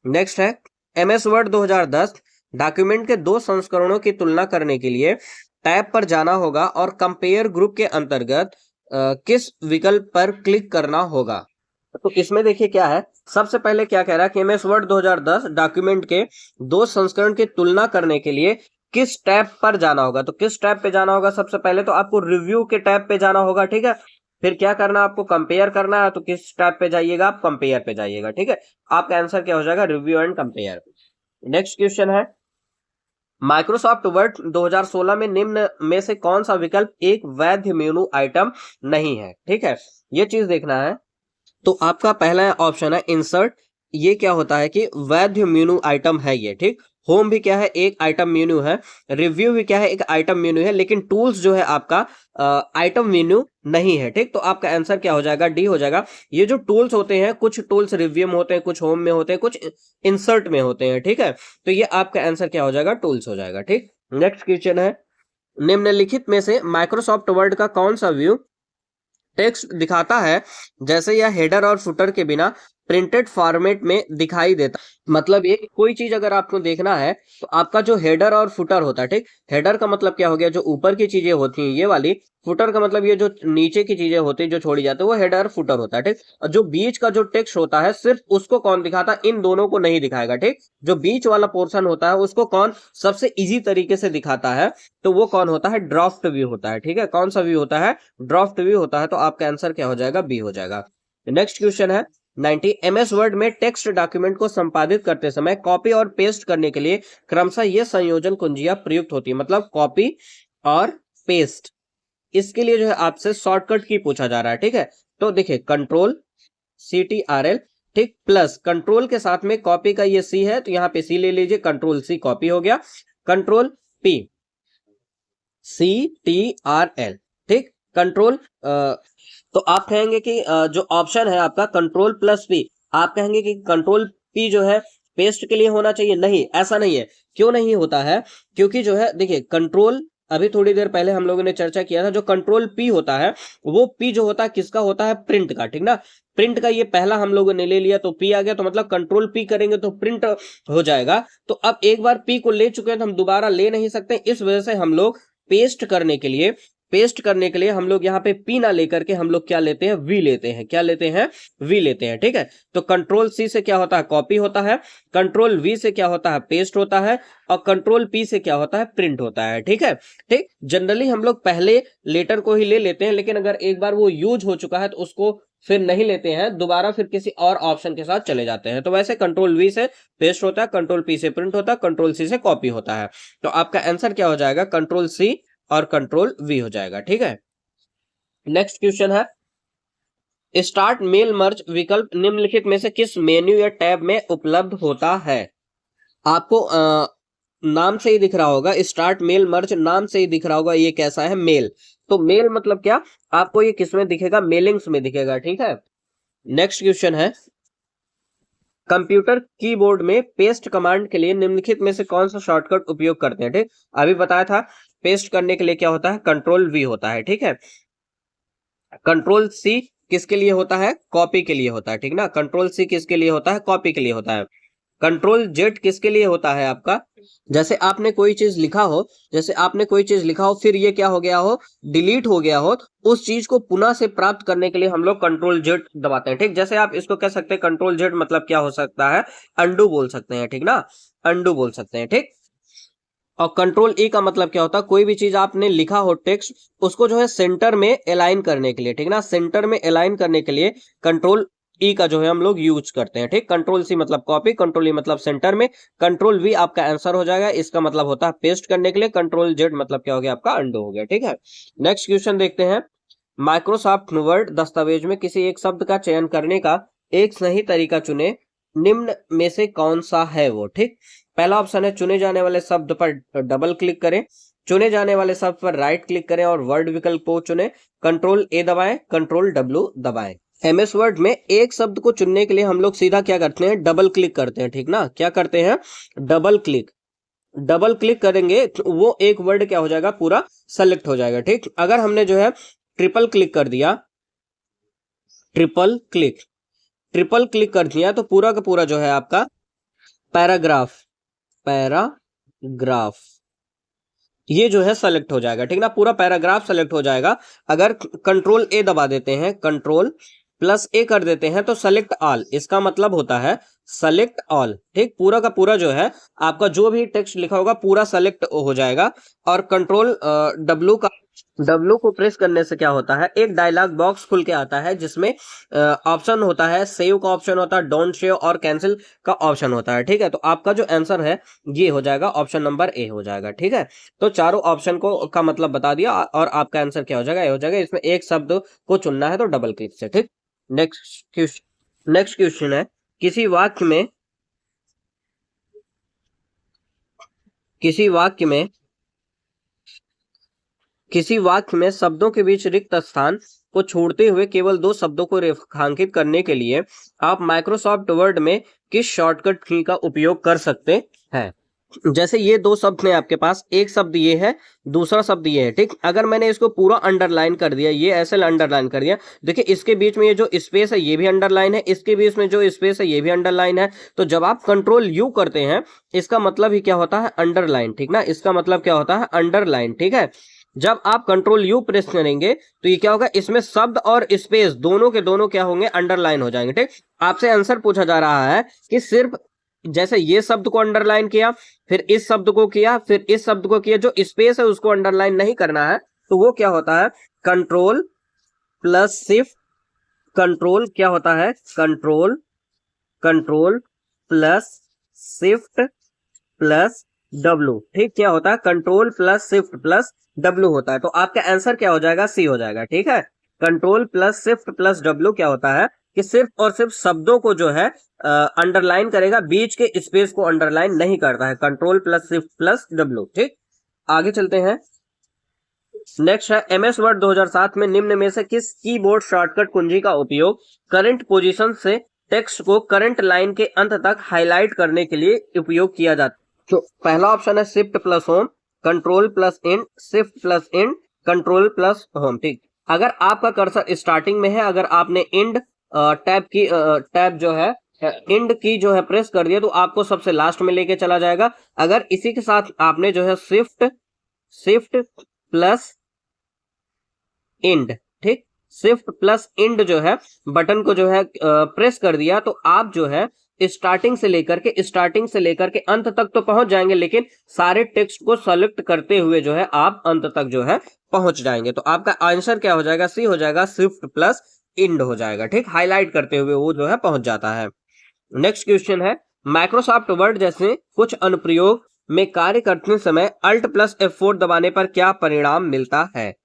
नेक्स्ट है, एमएस वर्ड 2010 डॉक्यूमेंट के दो संस्करणों की तुलना करने के लिए टैब पर जाना होगा और कंपेयर ग्रुप के अंतर्गत किस विकल्प पर क्लिक करना होगा। तो इसमें देखिए क्या है, सबसे पहले क्या कह रहा है कि एमएस वर्ड 2010 डॉक्यूमेंट के दो संस्करण की तुलना करने के लिए किस टैब पर जाना होगा। तो किस टैब पे जाना होगा, सबसे पहले तो आपको रिव्यू के टैब पे जाना होगा। ठीक है, फिर क्या करना है, आपको कंपेयर करना है, तो किस टैब पे जाइएगा, आप कंपेयर पे जाइएगा। ठीक है, आपका आंसर क्या हो जाएगा, review and compare. Next question है, माइक्रोसॉफ्ट वर्ड 2016 में निम्न में से कौन सा विकल्प एक वैध मेनू आइटम नहीं है। ठीक है, ये चीज देखना है। तो आपका पहला ऑप्शन है इंसर्ट, ये क्या होता है कि वैध मेनू आइटम है ये। ठीक, होम भी क्या है, एक आइटम मेन्यू है। रिव्यू भी क्या है, एक आइटम मेन्यू है। लेकिन टूल्स जो है आपका आइटम मेन्यू नहीं है। ठीक, तो आपका आंसर क्या हो जाएगा, डी हो जाएगा। ये जो टूल्स होते हैं, कुछ टूल्स रिव्यू में होते हैं, कुछ होम में होते हैं, कुछ इंसर्ट में होते हैं। ठीक है, तो ये आपका आंसर क्या हो जाएगा, टूल्स हो जाएगा। ठीक, नेक्स्ट क्वेश्चन है, निम्नलिखित में से माइक्रोसॉफ्ट वर्ड का कौन सा व्यू टेक्स्ट दिखाता है जैसे यह हेडर और फुटर के बिना प्रिंटेड फॉर्मेट में दिखाई देता। मतलब ये कोई चीज अगर आपको देखना है तो आपका जो हेडर और फुटर होता है, ठीक, हेडर का मतलब क्या हो गया, जो ऊपर की चीजें होती हैं ये वाली। फुटर का मतलब ये जो नीचे की चीजें होती है जो छोड़ी जाती है वो हेडर फुटर होता है। ठीक, और जो बीच का जो टेक्स्ट होता है सिर्फ उसको कौन दिखाता है, इन दोनों को नहीं दिखाएगा। ठीक, जो बीच वाला पोर्शन होता है उसको कौन सबसे इजी तरीके से दिखाता है, तो वो कौन होता है, ड्राफ्ट व्यू होता है। ठीक है, कौन सा व्यू होता है, ड्राफ्ट व्यू होता है। तो आपका आंसर क्या हो जाएगा, बी हो जाएगा। नेक्स्ट क्वेश्चन है 90, एमएस वर्ड में टेक्स्ट डॉक्यूमेंट को संपादित करते समय कॉपी और पेस्ट करने के लिए क्रमशः ये संयोजन कुंजियां प्रयुक्त होती है। मतलब कॉपी और पेस्ट, इसके लिए जो है आपसे शॉर्टकट की पूछा जा रहा है। ठीक है, तो देखिए कंट्रोल CTRL, ठीक, प्लस कंट्रोल के साथ में कॉपी का ये सी है तो यहाँ पे सी ले लीजिए, कंट्रोल सी कॉपी हो गया, कंट्रोल P CTRL। ठीक, कंट्रोल तो आप कहेंगे कि जो ऑप्शन है आपका कंट्रोल प्लस पी, आप कहेंगे कि कंट्रोल पी जो है पेस्ट के लिए होना चाहिए। नहीं, ऐसा नहीं है। क्यों नहीं होता है, क्योंकि जो है देखिए कंट्रोल, अभी थोड़ी देर पहले हम लोगों ने चर्चा किया था, जो कंट्रोल पी होता है वो पी जो होता है किसका होता है, प्रिंट का। ठीक ना, प्रिंट का ये पहला हम लोगों ने ले लिया तो पी आ गया, तो मतलब कंट्रोल पी करेंगे तो प्रिंट हो जाएगा। तो अब एक बार पी को ले चुके हैं तो हम दोबारा ले नहीं सकते, इस वजह से हम लोग पेस्ट करने के लिए हम लोग यहाँ पे पी ना लेकर के हम लोग क्या लेते हैं, वी लेते हैं। क्या लेते हैं, वी लेते हैं। ठीक है, तो कंट्रोल सी से क्या होता है, कॉपी होता है, कंट्रोल वी से क्या होता है, पेस्ट होता है, और कंट्रोल पी से क्या होता है, प्रिंट होता है। ठीक है, ठीक, जनरली हम लोग पहले लेटर को ही ले लेते हैं, लेकिन अगर एक बार वो यूज हो चुका है तो उसको फिर नहीं लेते हैं, दोबारा फिर किसी और ऑप्शन के साथ चले जाते हैं। तो वैसे कंट्रोल वी से पेस्ट होता है, कंट्रोल पी से प्रिंट होता है, कंट्रोल सी से कॉपी होता है। तो आपका आंसर क्या हो जाएगा, कंट्रोल सी और कंट्रोल वी हो जाएगा। ठीक है, नेक्स्ट क्वेश्चन है, स्टार्ट मेल मर्ज विकल्प निम्नलिखित में से किस मेन्यू या टैब में उपलब्ध होता है। आपको नाम से ही दिख रहा होगा, स्टार्ट मेल मर्ज नाम से ही दिख रहा होगा, ये कैसा है, मेल। तो मेल मतलब क्या, आपको ये किस में दिखेगा, मेलिंग्स में दिखेगा। ठीक है, नेक्स्ट क्वेश्चन है, कंप्यूटर कीबोर्ड में पेस्ट कमांड के लिए निम्नलिखित में से कौन सा शॉर्टकट उपयोग करते हैं। ठीक, अभी बताया था पेस्ट करने के लिए क्या होता है, कंट्रोल वी होता है। ठीक है, कंट्रोल सी किसके लिए होता है, कॉपी के लिए होता है। ठीक ना, कंट्रोल सी किसके लिए होता है, कॉपी के लिए होता है। कंट्रोल जेड किसके लिए होता है आपका, जैसे आपने कोई चीज लिखा हो, फिर ये क्या हो गया हो, डिलीट हो गया हो, तो उस चीज को पुनः से प्राप्त करने के लिए हम लोग कंट्रोल जेड दबाते हैं। ठीक, जैसे आप इसको कह सकते हैं कंट्रोल जेड मतलब क्या हो सकता है, अंडू बोल सकते हैं। ठीक ना, अंडू बोल सकते हैं। ठीक, और कंट्रोल ई का मतलब क्या होता है, कोई भी चीज आपने लिखा हो टेक्स्ट, उसको जो है सेंटर में अलाइन करने के लिए, ठीक ना, सेंटर में अलाइन करने के लिए कंट्रोल ई का जो है हम लोग यूज करते हैं। ठीक, कंट्रोल सी मतलब कॉपी, कंट्रोल ई मतलब सेंटर में, कंट्रोल वी आपका आंसर हो जाएगा, इसका मतलब होता है पेस्ट करने के लिए, कंट्रोल जेड मतलब क्या हो गया, आपका अंडू हो गया। ठीक है, नेक्स्ट क्वेश्चन देखते हैं, माइक्रोसॉफ्ट वर्ड दस्तावेज में किसी एक शब्द का चयन करने का एक सही तरीका चुने, निम्न में से कौन सा है वो। ठीक, पहला ऑप्शन है चुने जाने वाले शब्द पर डबल क्लिक करें, चुने जाने वाले शब्द पर राइट क्लिक करें और वर्ड विकल्प को चुने, कंट्रोल ए दबाएं, कंट्रोल W दबाएं। एमएस वर्ड में एक शब्द को चुनने के लिए हम लोग सीधा क्या करते हैं, डबल क्लिक करते हैं। ठीक ना, क्या करते हैं, डबल क्लिक करेंगे तो वो एक वर्ड क्या हो जाएगा, पूरा सेलेक्ट हो जाएगा। ठीक, अगर हमने जो है ट्रिपल क्लिक कर दिया, ट्रिपल क्लिक कर दिया तो पूरा का पूरा जो है आपका पैराग्राफ ये जो है सेलेक्ट हो जाएगा। ठीक ना, पूरा पैराग्राफ सेलेक्ट हो जाएगा। अगर कंट्रोल ए दबा देते हैं, कंट्रोल प्लस ए कर देते हैं तो सेलेक्ट ऑल, इसका मतलब होता है सेलेक्ट ऑल। ठीक, पूरा का पूरा जो है आपका जो भी टेक्स्ट लिखा होगा पूरा सेलेक्ट हो जाएगा। और कंट्रोल W का W को प्रेस करने से क्या होता है, एक डायलॉग बॉक्स खुल के आता है जिसमें ऑप्शन होता है, सेव का ऑप्शन होता है, डोंट सेव और कैंसिल का ऑप्शन होता है। ठीक है, तो आपका जो आंसर है ये हो जाएगा ऑप्शन नंबर ए हो जाएगा। ठीक है, तो चारों ऑप्शन को का मतलब बता दिया और आपका आंसर क्या हो जाएगा, ए हो जाएगा। इसमें एक शब्द को चुनना है तो डबल क्लिक से। ठीक, नेक्स्ट क्वेश्चन है, किसी वाक्य में शब्दों के बीच रिक्त स्थान को छोड़ते हुए केवल दो शब्दों को रेखांकित करने के लिए आप माइक्रोसॉफ्ट वर्ड में किस शॉर्टकट की का उपयोग कर सकते हैं। जैसे ये दो शब्द हैं आपके पास, एक शब्द ये है, दूसरा शब्द ये है। ठीक, अगर मैंने इसको पूरा अंडरलाइन कर दिया, ये ऐसे अंडरलाइन कर दिया, देखिए इसके बीच में ये जो स्पेस है ये भी अंडरलाइन है, इसके बीच में जो स्पेस है ये भी अंडरलाइन है। तो जब आप कंट्रोल यू करते हैं इसका मतलब ही क्या होता है, अंडरलाइन। ठीक ना, इसका मतलब क्या होता है, अंडरलाइन। ठीक है, जब आप कंट्रोल यू प्रेस करेंगे तो ये क्या होगा, इसमें शब्द और स्पेस दोनों के दोनों क्या होंगे, अंडरलाइन हो जाएंगे। ठीक, आपसे आंसर पूछा जा रहा है कि सिर्फ जैसे ये शब्द को अंडरलाइन किया, फिर इस शब्द को किया, फिर इस शब्द को किया, जो स्पेस है उसको अंडरलाइन नहीं करना है, तो वो क्या होता है, कंट्रोल प्लस शिफ्ट, कंट्रोल क्या होता है, control plus shift plus W. ठीक, क्या होता है, control plus shift plus W होता है। तो आपका आंसर क्या हो जाएगा, सी हो जाएगा। ठीक है, control plus shift plus W क्या होता है कि सिर्फ और सिर्फ शब्दों को जो है अंडरलाइन करेगा, बीच के स्पेस को अंडरलाइन नहीं करता है, control plus shift plus W. ठीक, आगे चलते हैं। नेक्स्ट है, एमएस वर्ड 2007 में निम्न में से किस कीबोर्ड शॉर्टकट कुंजी का उपयोग करंट पोजीशन से टेक्स्ट को करंट लाइन के अंत तक हाईलाइट करने के लिए उपयोग किया जाता है। तो पहला ऑप्शन है shift plus home, control plus end, shift plus end, control plus home. ठीक, अगर आपका कर्सर स्टार्टिंग में है, अगर आपने इंड टैब जो है इंड की जो है प्रेस कर दिया तो आपको सबसे लास्ट में लेके चला जाएगा। अगर इसी के साथ आपने जो है शिफ्ट प्लस इंड, ठीक, शिफ्ट प्लस इंड जो है बटन को जो है प्रेस कर दिया तो आप जो है स्टार्टिंग से लेकर के अंत तक तो पहुंच जाएंगे, लेकिन सारे टेक्स्ट को सेलेक्ट करते हुए जो है आप अंत तक जो है पहुंच जाएंगे। तो आपका आंसर क्या हो जाएगा, सी हो जाएगा, शिफ्ट प्लस इंड हो जाएगा। ठीक, हाईलाइट करते हुए वो जो है पहुंच जाता है। नेक्स्ट क्वेश्चन है, माइक्रोसॉफ्ट वर्ड जैसे कुछ अनुप्रयोग में कार्य करते समय अल्ट प्लस F4 दबाने पर क्या परिणाम मिलता है।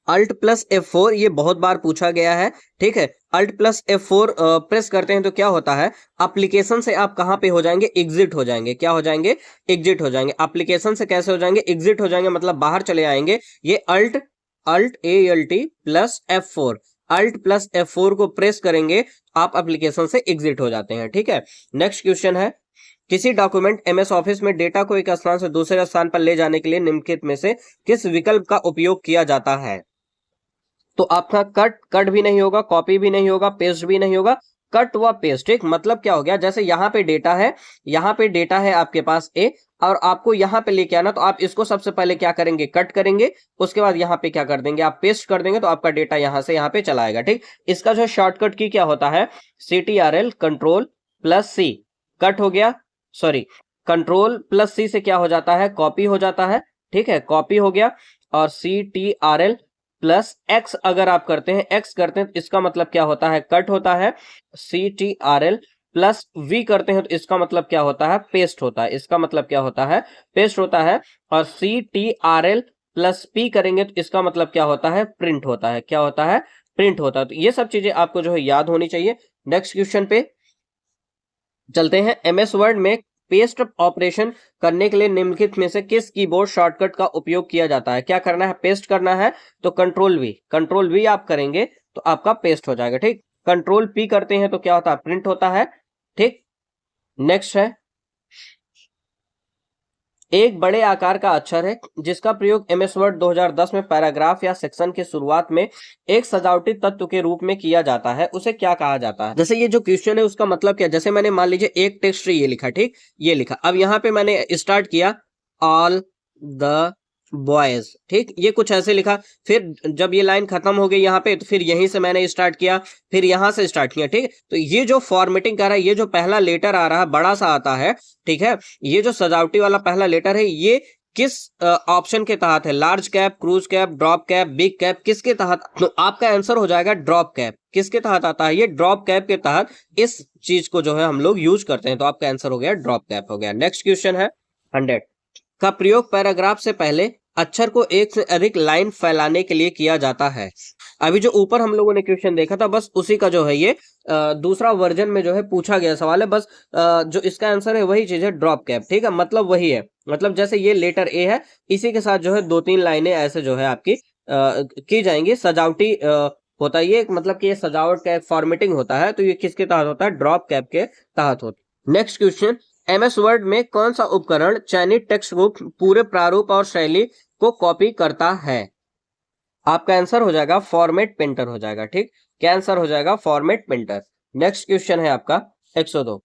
अल्ट प्लस F4 ये बहुत बार पूछा गया है। ठीक है, अल्ट प्लस F4 प्रेस करते हैं तो क्या होता है, एप्लीकेशन से आप कहां पे हो जाएंगे, एग्जिट हो जाएंगे। क्या हो जाएंगे, एग्जिट हो जाएंगे। एप्लीकेशन से कैसे हो जाएंगे, एग्जिट हो जाएंगे, मतलब बाहर चले आएंगे। ये alt ALT plus F4, alt plus F4 को प्रेस करेंगे आप एप्लीकेशन से एग्जिट हो जाते हैं। ठीक है, नेक्स्ट क्वेश्चन है, किसी डॉक्यूमेंट MS ऑफिस में डेटा को एक स्थान से दूसरे स्थान पर ले जाने के लिए निम्नलिखित में से किस विकल्प का उपयोग किया जाता है। तो आपका कट भी नहीं होगा, कॉपी भी नहीं होगा, पेस्ट भी नहीं होगा, कट व पेस्ट। ठीक, मतलब क्या हो गया, जैसे यहाँ पे डेटा है आपके पास ए, और आपको यहाँ पे लेके आना, तो आप इसको सबसे पहले क्या करेंगे, कट करेंगे, उसके बाद यहाँ पे क्या कर देंगे, आप पेस्ट कर देंगे, तो आपका डेटा यहाँ से यहाँ पे चला आएगा। ठीक, इसका जो शॉर्टकट की क्या होता है, CTRL control plus C, cut हो गया, सॉरी कंट्रोल प्लस C से क्या हो जाता है, कॉपी हो जाता है। ठीक है, कॉपी हो गया, और CTRL प्लस X अगर आप करते हैं, X करते हैं तो इसका मतलब क्या होता है, कट होता है। CTRL प्लस V करते हैं तो इसका मतलब क्या होता है, पेस्ट होता है। इसका मतलब क्या होता है, पेस्ट होता है। और CTRL प्लस P करेंगे तो इसका मतलब क्या होता है, प्रिंट होता है। क्या होता है, प्रिंट होता है। तो ये सब चीजें आपको जो है याद होनी चाहिए। नेक्स्ट क्वेश्चन पे चलते हैं। MS वर्ड में पेस्ट ऑपरेशन करने के लिए निम्नलिखित में से किस कीबोर्ड शॉर्टकट का उपयोग किया जाता है। क्या करना है, पेस्ट करना है, तो कंट्रोल वी आप करेंगे तो आपका पेस्ट हो जाएगा। ठीक, कंट्रोल P करते हैं तो क्या होता है, प्रिंट होता है। ठीक, नेक्स्ट है, एक बड़े आकार का अक्षर है जिसका प्रयोग MS वर्ड 2010 में पैराग्राफ या सेक्शन के शुरुआत में एक सजावटी तत्व के रूप में किया जाता है, उसे क्या कहा जाता है। जैसे ये जो क्वेश्चन है उसका मतलब क्या, जैसे मैंने मान लीजिए एक टेक्स्ट ये लिखा, ठीक, ये लिखा, अब यहाँ पे मैंने स्टार्ट किया ऑल द बॉयज, ठीक, ये कुछ ऐसे लिखा, फिर जब ये लाइन खत्म हो गई यहाँ पे तो फिर यहीं से मैंने स्टार्ट किया, फिर यहाँ से स्टार्ट किया। ठीक, तो ये जो फॉर्मेटिंग कर रहा है, ये जो पहला लेटर आ रहा है बड़ा सा आता है, ठीक है, ये जो सजावटी वाला पहला लेटर है ये किस ऑप्शन के तहत है? Large cap, cruise cap, drop cap, big cap, किसके तहत? तो आपका आंसर हो जाएगा ड्रॉप कैप। किसके तहत आता है ये? ड्रॉप कैप के तहत इस चीज को जो है हम लोग यूज करते हैं। तो आपका आंसर हो गया ड्रॉप कैप हो गया। नेक्स्ट क्वेश्चन है 100 का प्रयोग पैराग्राफ से पहले अक्षर को एक से अधिक लाइन फैलाने के लिए किया जाता है। अभी जो ऊपर हम लोगों ने क्वेश्चन देखा था बस उसी का जो है ये दूसरा वर्जन में जो है पूछा गया सवाल है। बस जो इसका आंसर है वही चीज है, ड्रॉप कैप। ठीक है, मतलब वही है। मतलब जैसे ये लेटर ए है, इसी के साथ जो है 2-3 लाइनें ऐसे जो है आपकी की जाएंगी। सजावटी होता है ये, मतलब कि ये सजावट का एक फॉर्मेटिंग होता है। तो ये किसके तहत होता है? ड्रॉप कैप के तहत होता है। नेक्स्ट क्वेश्चन, MS वर्ड में कौन सा उपकरण चयनित टेक्स्ट को पूरे प्रारूप और शैली को कॉपी करता है? आपका आंसर हो जाएगा फॉर्मेट पेंटर हो जाएगा। ठीक, क्या आंसर हो जाएगा? Format painter. नेक्स्ट क्वेश्चन है आपका 102,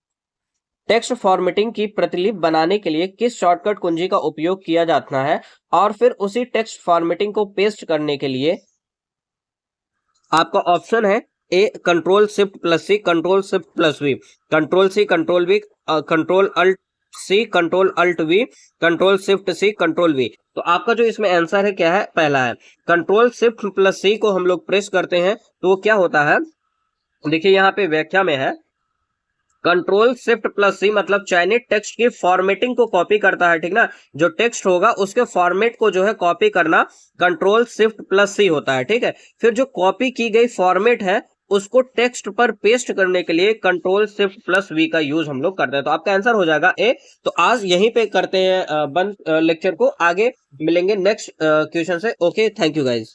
टेक्स्ट फॉर्मेटिंग की प्रतिलिपि बनाने के लिए किस शॉर्टकट कुंजी का उपयोग किया जाता है? और फिर उसी टेक्स्ट फॉर्मेटिंग को पेस्ट करने के लिए आपका ऑप्शन है A control shift plus C, control shift plus V, control C, control V, control alt C, control alt V, control shift C, control V. तो आपका जो इसमें आंसर है क्या है? पहला है कंट्रोल शिफ्ट प्लस सी को हम लोग प्रेस करते हैं तो वो क्या होता है? देखिए यहाँ पे व्याख्या में है, कंट्रोल शिफ्ट प्लस सी मतलब चयनित टेक्स्ट की फॉर्मेटिंग को कॉपी करता है। ठीक ना, जो टेक्स्ट होगा उसके फॉर्मेट को जो है कॉपी करना कंट्रोल शिफ्ट प्लस सी होता है। ठीक है, फिर जो कॉपी की गई फॉर्मेट है उसको टेक्स्ट पर पेस्ट करने के लिए कंट्रोल शिफ्ट प्लस वी का यूज हम लोग करते हैं। तो आपका आंसर हो जाएगा ए। तो आज यहीं पे करते हैं बंद लेक्चर को, आगे मिलेंगे नेक्स्ट क्वेश्चन से। Okay, thank you guys.